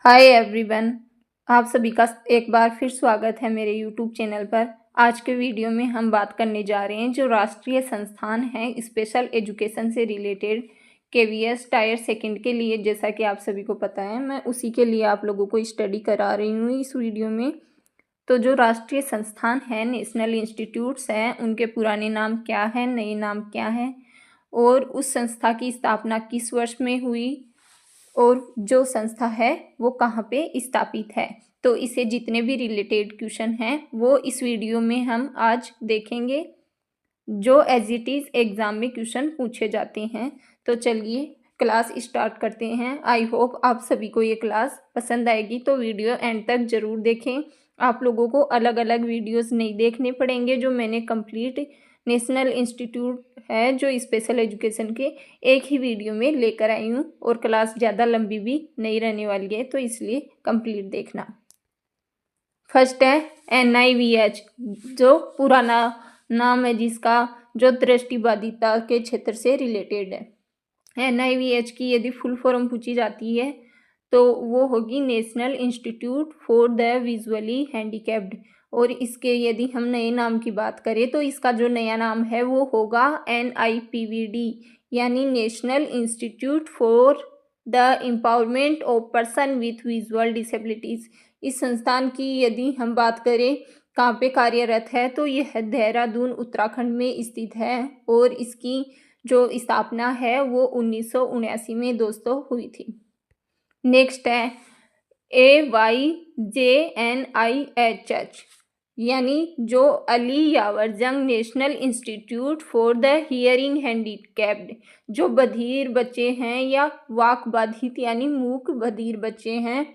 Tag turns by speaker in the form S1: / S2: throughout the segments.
S1: Hi everyone, आप सभी का एक बार फिर स्वागत है मेरे यूट्यूब चैनल पर। आज के वीडियो में हम बात करने जा रहे हैं जो राष्ट्रीय संस्थान है स्पेशल एजुकेशन से रिलेटेड केवीएस टायर सेकंड के लिए। जैसा कि आप सभी को पता है, मैं उसी के लिए आप लोगों को स्टडी करा रही हूँ इस वीडियो में। तो जो राष्ट्रीय संस्थान है, नेशनल इंस्टीट्यूट्स हैं, उनके पुराने नाम क्या है, नए नाम क्या है, और उस संस्था की स्थापना किस वर्ष में हुई, और जो संस्था है वो कहाँ पे स्थापित है। तो इसे जितने भी रिलेटेड क्वेश्चन हैं वो इस वीडियो में हम आज देखेंगे, जो एज इट इज़ एग्ज़ाम में क्वेश्चन पूछे जाते हैं। तो चलिए क्लास स्टार्ट करते हैं। आई होप आप सभी को ये क्लास पसंद आएगी, तो वीडियो एंड तक ज़रूर देखें। आप लोगों को अलग अलग वीडियोस नहीं देखने पड़ेंगे, जो मैंने कंप्लीट नेशनल इंस्टीट्यूट है जो स्पेशल एजुकेशन के एक ही वीडियो में लेकर आई हूँ, और क्लास ज़्यादा लंबी भी नहीं रहने वाली है, तो इसलिए कंप्लीट देखना। फर्स्ट है NIVH, जो पुराना नाम है जिसका, जो दृष्टिबाधिता के क्षेत्र से रिलेटेड है। NIVH की यदि फुल फॉर्म पूछी जाती है तो वो होगी national institute for the visually handicapped, और इसके यदि हम नए नाम की बात करें तो इसका जो नया नाम है वो होगा NIPVD, यानी national institute for the empowerment of person with visual disabilities. इस संस्थान की यदि हम बात करें कहाँ पे कार्यरत है, तो यह देहरादून उत्तराखंड में स्थित है, और इसकी जो स्थापना है वो 1979 में दोस्तों हुई थी। नेक्स्ट है AYJNIHH, यानी जो अली यावर जंग national institute for the hearing handicapped, जो बधिर बच्चे हैं या वाक बाधित यानी मूक बधिर बच्चे हैं,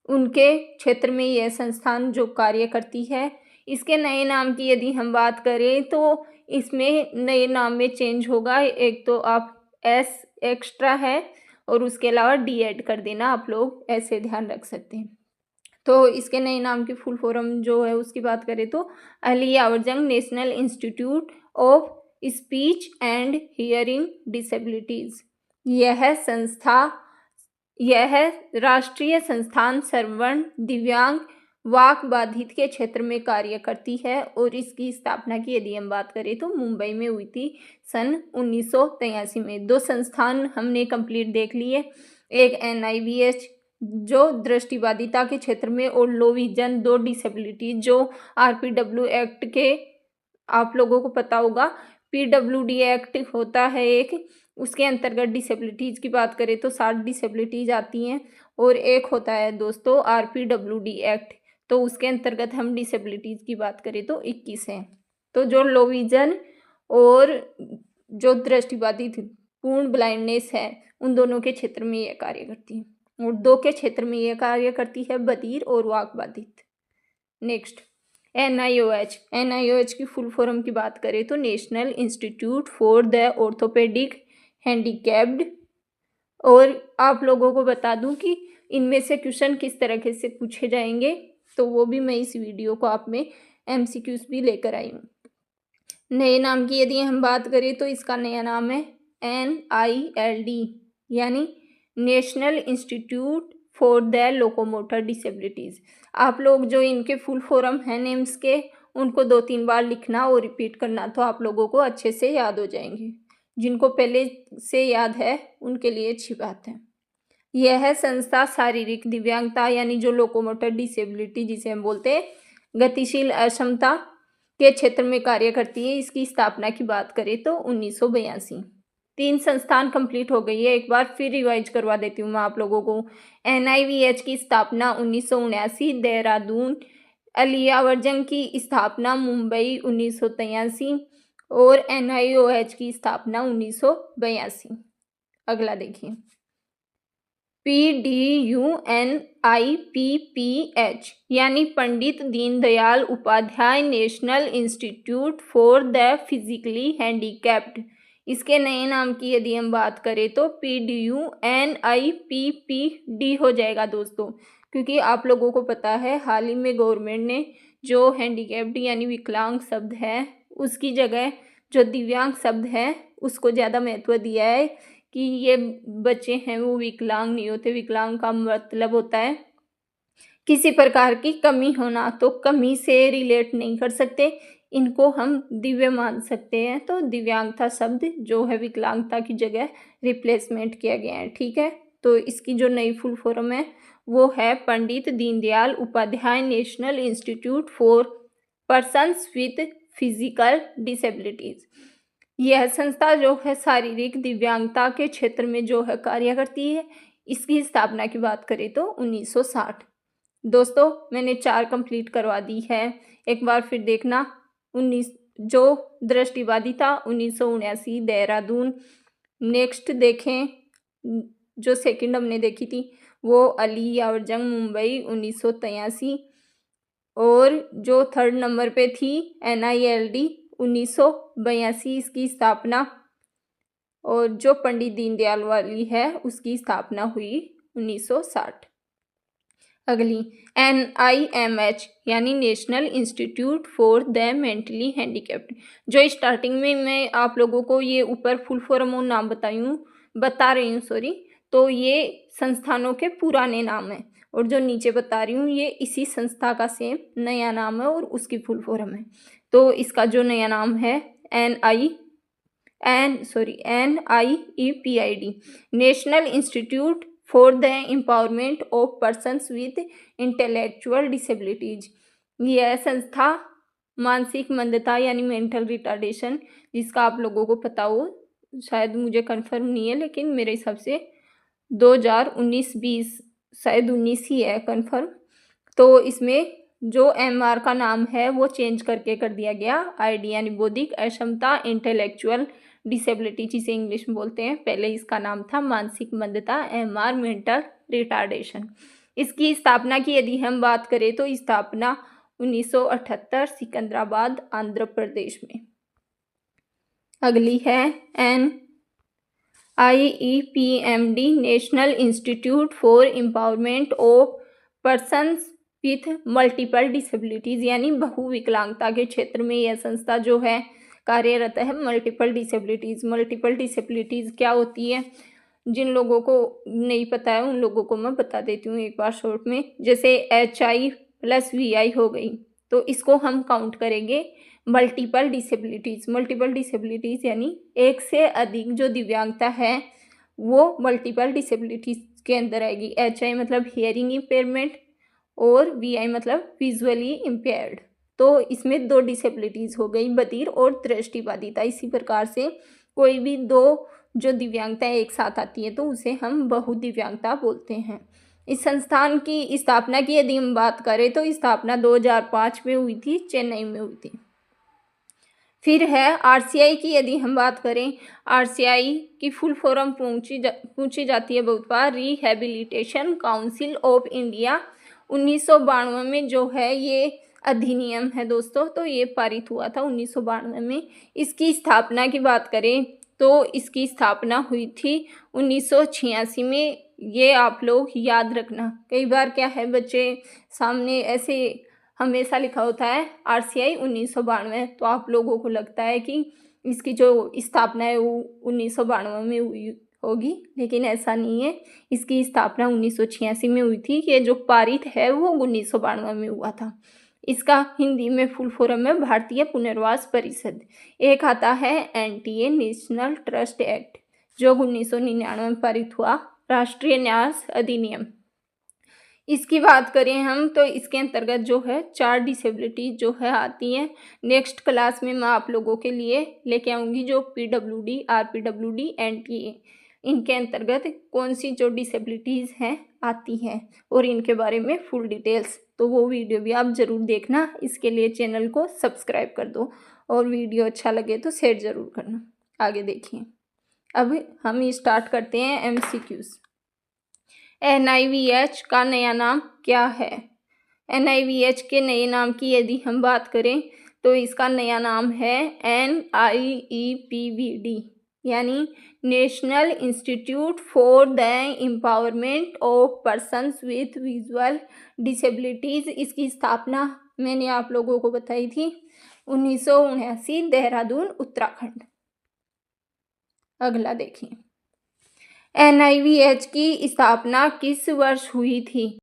S1: उनके क्षेत्र में यह संस्थान जो कार्य करती है। इसके नए नाम की यदि हम बात करें तो इसमें नए नाम में चेंज होगा, एक तो आप S एक्स्ट्रा है और उसके अलावा D ऐड कर देना, आप लोग ऐसे ध्यान रख सकते हैं। तो इसके नए नाम की फुल फॉर्म जो है उसकी बात करें तो अली यावर जंग national institute of speech and hearing disabilities. यह राष्ट्रीय संस्थान श्रवण दिव्यांग वाक बाधित के क्षेत्र में कार्य करती है, और इसकी स्थापना की यदि हम बात करें तो मुंबई में हुई थी सन 1983 में। दो संस्थान हमने कंप्लीट देख लिए, एक NIVH जो दृष्टिबाधिता के क्षेत्र में, और लो विजन दो डिसेबिलिटी जो RPW एक्ट के, आप लोगों को पता होगा PWD एक्ट होता है एक, उसके अंतर्गत डिसेबिलिटीज़ की बात करें तो 60 डिसेबिलिटीज़ आती हैं, और एक होता है दोस्तों RPWD एक्ट, तो उसके अंतर्गत हम डिसेबिलिटीज़ की बात करें तो 21 हैं। तो जो लो विजन और जो दृष्टिबाधित पूर्ण ब्लाइंडनेस है, उन दोनों के क्षेत्र में यह कार्य करती है, और दो के क्षेत्र में यह कार्य करती है, बधिर और वाक बाधित। नेक्स्ट NIOH की फुल फॉर्म की बात करें तो national institute for the orthopaedic handicapped, और आप लोगों को बता दूं कि इनमें से क्वेश्चन किस तरीके से पूछे जाएंगे, तो वो भी मैं इस वीडियो को आप में MCQs भी लेकर आई हूँ। नए नाम की यदि हम बात करें तो इसका नया नाम है NILD, यानी national institute for the locomotor disabilities. आप लोग जो इनके फुल फॉर्म हैं नेम्स के, उनको 2-3 बार लिखना और रिपीट करना, तो आप लोगों को अच्छे से याद हो जाएंगे। जिनको पहले से याद है उनके लिए अच्छी बात है। यह संस्था शारीरिक दिव्यांगता यानी जो लोकोमोटर डिसेबिलिटी जिसे हम बोलते हैं गतिशील अक्षमता के क्षेत्र में कार्य करती है। इसकी स्थापना की बात करें तो 1982। 3 संस्थान कंप्लीट हो गई है, एक बार फिर रिवाइज करवा देती हूँ मैं आप लोगों को। NIVH की स्थापना 1979 देहरादून, अली यावर जंग की स्थापना मुंबई 1983, और NIOH की स्थापना 1982। अगला देखिए PDUNIPPH, यानी Pandit Deendayal Upadhyay national institute for the physically handicapped. इसके नए नाम की यदि हम बात करें तो PDUNIPPD हो जाएगा दोस्तों, क्योंकि आप लोगों को पता है हाल ही में गवर्नमेंट ने जो हैंडीकैप्ड यानी विकलांग शब्द है उसकी जगह जो दिव्यांग शब्द है उसको ज़्यादा महत्व दिया है, कि ये बच्चे हैं वो विकलांग नहीं होते। विकलांग का मतलब होता है किसी प्रकार की कमी होना, तो कमी से रिलेट नहीं कर सकते, इनको हम दिव्य मान सकते हैं। तो दिव्यांगता शब्द जो है विकलांगता की जगह रिप्लेसमेंट किया गया है। ठीक है, तो इसकी जो नई फुल फॉर्म है वो है Pandit Deendayal Upadhyay national institute for persons with physical disabilities. यह संस्था जो है शारीरिक दिव्यांगता के क्षेत्र में जो है कार्य करती है। इसकी स्थापना की बात करें तो 1960। दोस्तों मैंने 4 कंप्लीट करवा दी है, एक बार फिर देखना। 19 जो दृष्टिबाधिता 1979 देहरादून। नेक्स्ट देखें, जो सेकंड हमने देखी थी वो अली यावरजंग मुंबई 1983। और जो थर्ड नंबर पे थी NILD 1982 इसकी स्थापना। और जो पंडित दीनदयाल वाली है उसकी स्थापना हुई 1960। अगली NIMH यानी national institute for the mentally handicapped. जो स्टार्टिंग में मैं आप लोगों को ये ऊपर फुल फॉर्म और नाम बता रही हूँ सॉरी, तो ये संस्थानों के पुराने नाम हैं, और जो नीचे बता रही हूँ ये इसी संस्था का सेम नया नाम है और उसकी फुल फॉर्म है। तो इसका जो नया नाम है NIEPID national institute for the empowerment of persons with intellectual disabilities. यह संस्था मानसिक मंदता यानी मेंटल रिटार्डेशन, जिसका आप लोगों को पता हो, शायद मुझे कंफर्म नहीं है लेकिन मेरे हिसाब से 2019-20 शायद 19 ही है कंफर्म। तो इसमें जो MR का नाम है वो चेंज करके कर दिया गया ID यानी बौद्धिक अक्षमता इंटेलेक्चुअल डिसेबिलिटी जिसे इंग्लिश में बोलते हैं। पहले इसका नाम था मानसिक मंदता MR मेंटल रिटार्डेशन। इसकी स्थापना की यदि हम बात करें तो स्थापना 1978 सिकंदराबाद आंध्र प्रदेश में। अगली है NIEPMD national institute for empowerment of persons with multiple disabilities यानी बहुविकलांगता के क्षेत्र में यह संस्था जो है कार्यरत है। मल्टीपल डिसेबिलिटीज़ क्या होती है, जिन लोगों को नहीं पता है उन लोगों को मैं बता देती हूँ एक बार शॉर्ट में। जैसे HI+VI हो गई, तो इसको हम काउंट करेंगे मल्टीपल डिसेबिलिटीज़ यानी एक से अधिक जो दिव्यांगता है वो मल्टीपल डिसेबिलिटीज़ के अंदर आएगी। HI मतलब हियरिंग इम्पेयरमेंट और VI मतलब विजुअली इम्पेयर्ड। तो इसमें 2 डिसेबिलिटीज़ हो गई, बधिर और दृष्टिबाधिता। इसी प्रकार से कोई भी 2 जो दिव्यांगता एक साथ आती है तो उसे हम बहुदिव्यांगता बोलते हैं। इस संस्थान की स्थापना की यदि हम बात करें तो स्थापना 2005 में हुई थी, चेन्नई में हुई थी। फिर है RCI की यदि हम बात करें, RCI की फुल फॉर्म पूछी जाती है बहुत बार, रिहेबिलिटेशन काउंसिल ऑफ इंडिया। 1992 में जो है ये अधिनियम है दोस्तों, तो ये पारित हुआ था 1992 में। इसकी स्थापना की बात करें तो इसकी स्थापना हुई थी 1986 में। ये आप लोग याद रखना, कई बार क्या है बच्चे सामने ऐसे हमेशा लिखा होता है RCI 1992, तो आप लोगों को लगता है कि इसकी जो स्थापना है वो 1992 में हुई होगी, लेकिन ऐसा नहीं है। इसकी स्थापना 1986 में हुई थी। ये जो पारित है वो 1992 में हुआ था। इसका हिंदी में फुल फॉर्म है भारतीय पुनर्वास परिषद। एक आता है NTA नेशनल ट्रस्ट एक्ट, जो 1999 में पारित हुआ, राष्ट्रीय न्यास अधिनियम। इसकी बात करें हम तो इसके अंतर्गत जो है 4 डिसेबिलिटी जो है आती हैं। नेक्स्ट क्लास में मैं आप लोगों के लिए लेके आऊँगी जो PWD, RPWD, NTA, इनके अंतर्गत कौन सी जो डिसेबिलिटीज़ हैं आती हैं और इनके बारे में फुल डिटेल्स। तो वो वीडियो भी आप ज़रूर देखना। इसके लिए चैनल को सब्सक्राइब कर दो और वीडियो अच्छा लगे तो शेयर ज़रूर करना। आगे देखिए, अब हम स्टार्ट करते हैं MCQs। NIVH का नया नाम क्या है? NIVH के नए नाम की यदि हम बात करें तो इसका नया नाम है NIEPVD यानी national institute for the empowerment of persons with visual disabilities. इसकी स्थापना मैंने आप लोगों को बताई थी 1979 देहरादून उत्तराखंड। अगला देखिए, NIVH की स्थापना किस वर्ष हुई थी?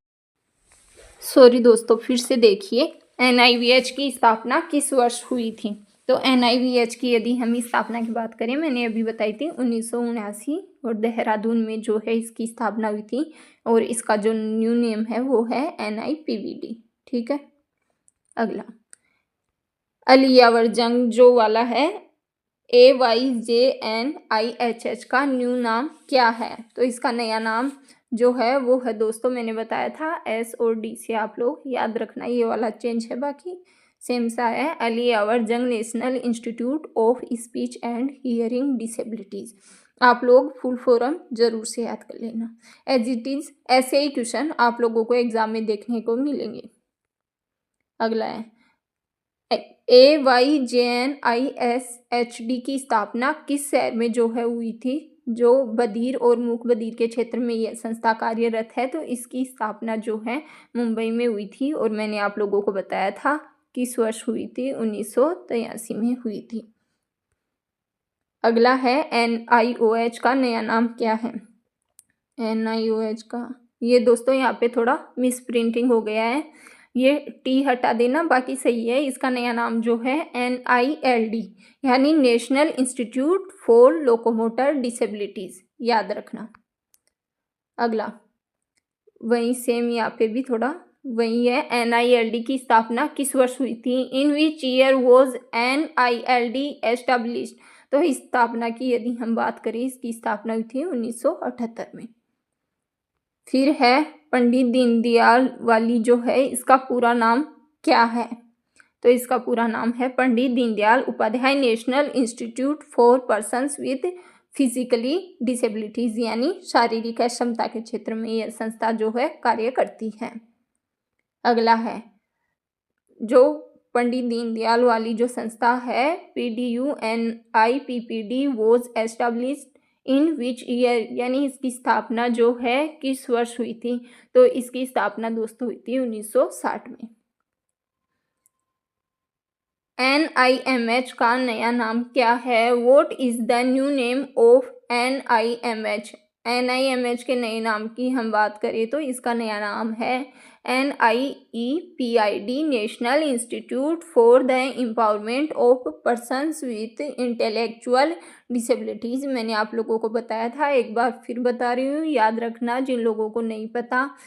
S1: सॉरी दोस्तों, फिर से देखिए, एनआईवीएच की स्थापना किस वर्ष हुई थी। तो एनआईवीएच की यदि हम स्थापना की बात करें, मैंने अभी बताई थी 1979, और देहरादून में जो है इसकी स्थापना हुई थी, और इसका जो न्यू नेम है वो है एनआईपीवीडी। ठीक है। अगला, अलियावर जंग जो वाला है, AYJNIHH का न्यू नाम क्या है। तो इसका नया नाम जो है वो है दोस्तों, मैंने बताया था S और D से आप लोग याद रखना, ये वाला चेंज है, बाकी सेम सा है। अली यावर जंग national institute of speech and hearing disabilities. आप लोग फुल फॉर्म जरूर से याद कर लेना। एज इट इज़ ऐसे ही क्वेश्चन आप लोगों को एग्जाम में देखने को मिलेंगे। अगला है, AYJNISHD की स्थापना किस शहर में जो है हुई थी। जो बधिर और मूक बधिर के क्षेत्र में यह संस्था कार्यरत है, तो इसकी स्थापना जो है मुंबई में हुई थी, और मैंने आप लोगों को बताया था किस वर्ष हुई थी, 1983 में हुई थी। अगला है, NIOH का नया नाम क्या है। NIOH का, ये दोस्तों यहाँ पे थोड़ा मिस प्रिंटिंग हो गया है, ये टी हटा देना, बाकी सही है। इसका नया नाम जो है NILD यानी national institute for locomotor disabilities, याद रखना। अगला, वही सेम यहाँ पे भी थोड़ा वही है, NILD की स्थापना किस वर्ष हुई थी। In which year was NILD established. तो इस स्थापना की यदि हम बात करें, इसकी स्थापना हुई थी 1978 में। फिर है, पंडित दीनदयाल वाली जो है, इसका पूरा नाम क्या है। तो इसका पूरा नाम है Pandit Deendayal Upadhyay national institute for persons with physically disabilities, यानी शारीरिक अक्षमता के क्षेत्र में यह संस्था जो है कार्य करती है। अगला है, जो पंडित दीनदयाल वाली जो संस्था है, PDUNIPPD was established in which year, यानी इसकी स्थापना जो है किस वर्ष हुई थी। तो इसकी स्थापना दोस्तों हुई थी 1960 में। NIMH का नया नाम क्या है। What is the new name of NIMH। NIMH के नए नाम की हम बात करें तो इसका नया नाम है NIEPID national institute for the empowerment of persons with intellectual disabilities. मैंने आप लोगों को बताया था, एक बार फिर बता रही हूँ, याद रखना जिन लोगों को नहीं पता।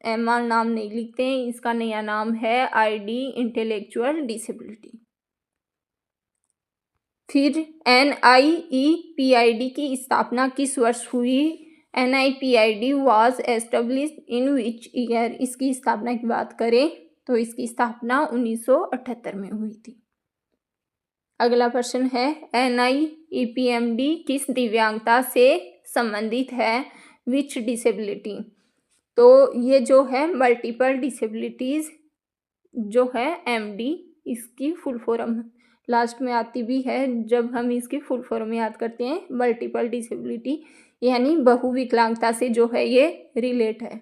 S1: MR नाम नहीं लिखते हैं, इसका नया नाम है ID इंटेलेक्चुअल डिसेबिलिटी। फिर NIEPID की स्थापना किस वर्ष हुई। NIPID was established in which year. इसकी स्थापना की बात करें तो इसकी स्थापना 1978 में हुई थी। अगला प्रश्न है, NIEPMD किस दिव्यांगता से संबंधित है। विच डिसेबिलिटी। तो ये जो है मल्टीपल डिसेबिलिटीज़ जो है MD, इसकी फुल फॉर्म लास्ट में आती भी है जब हम इसकी फुल फॉर्म याद करते हैं। मल्टीपल डिसेबिलिटी यानी बहुविकलांगता से जो है ये रिलेटेड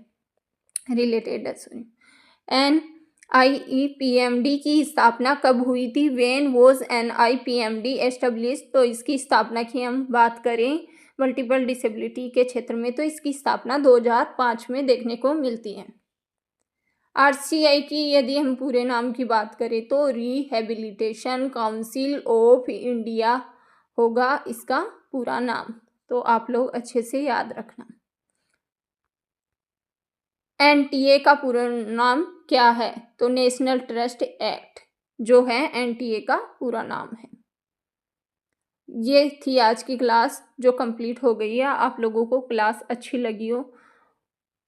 S1: है। सॉरी। NIEPMD की स्थापना कब हुई थी। When was NIPMD established. तो इसकी स्थापना की हम बात करें मल्टीपल डिसेबिलिटी के क्षेत्र में, तो इसकी स्थापना 2005 में देखने को मिलती है। RCI की यदि हम पूरे नाम की बात करें तो रिहेबिलिटेशन काउंसिल ऑफ इंडिया होगा इसका पूरा नाम, तो आप लोग अच्छे से याद रखना। NTA का पूरा नाम क्या है। तो नेशनल ट्रस्ट एक्ट जो है NTA का पूरा नाम है। ये थी आज की क्लास जो कंप्लीट हो गई है। आप लोगों को क्लास अच्छी लगी हो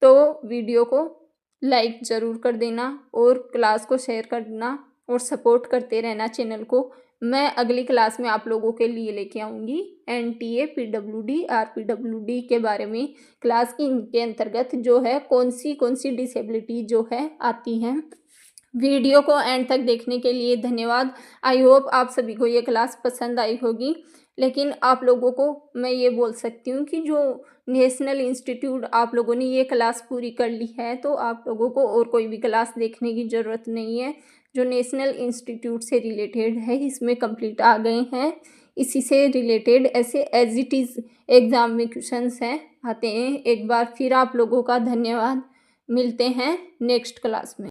S1: तो वीडियो को लाइक ज़रूर कर देना और क्लास को शेयर करना और सपोर्ट करते रहना चैनल को। मैं अगली क्लास में आप लोगों के लिए लेके आऊँगी NTA PWD RPWD के बारे में क्लास की, इनके अंतर्गत जो है कौन सी डिसेबिलिटी जो है आती हैं। वीडियो को एंड तक देखने के लिए धन्यवाद। आई होप आप सभी को ये क्लास पसंद आई होगी। लेकिन आप लोगों को मैं ये बोल सकती हूँ कि जो नेशनल इंस्टीट्यूट आप लोगों ने ये क्लास पूरी कर ली है, तो आप लोगों को और कोई भी क्लास देखने की ज़रूरत नहीं है। जो नेशनल इंस्टीट्यूट से रिलेटेड है इसमें कंप्लीट आ गए हैं। इसी से रिलेटेड ऐसे एज इट इज़ एग्ज़ाम में क्वेश्चंस हैं आते हैं। एक बार फिर आप लोगों का धन्यवाद। मिलते हैं नेक्स्ट क्लास में।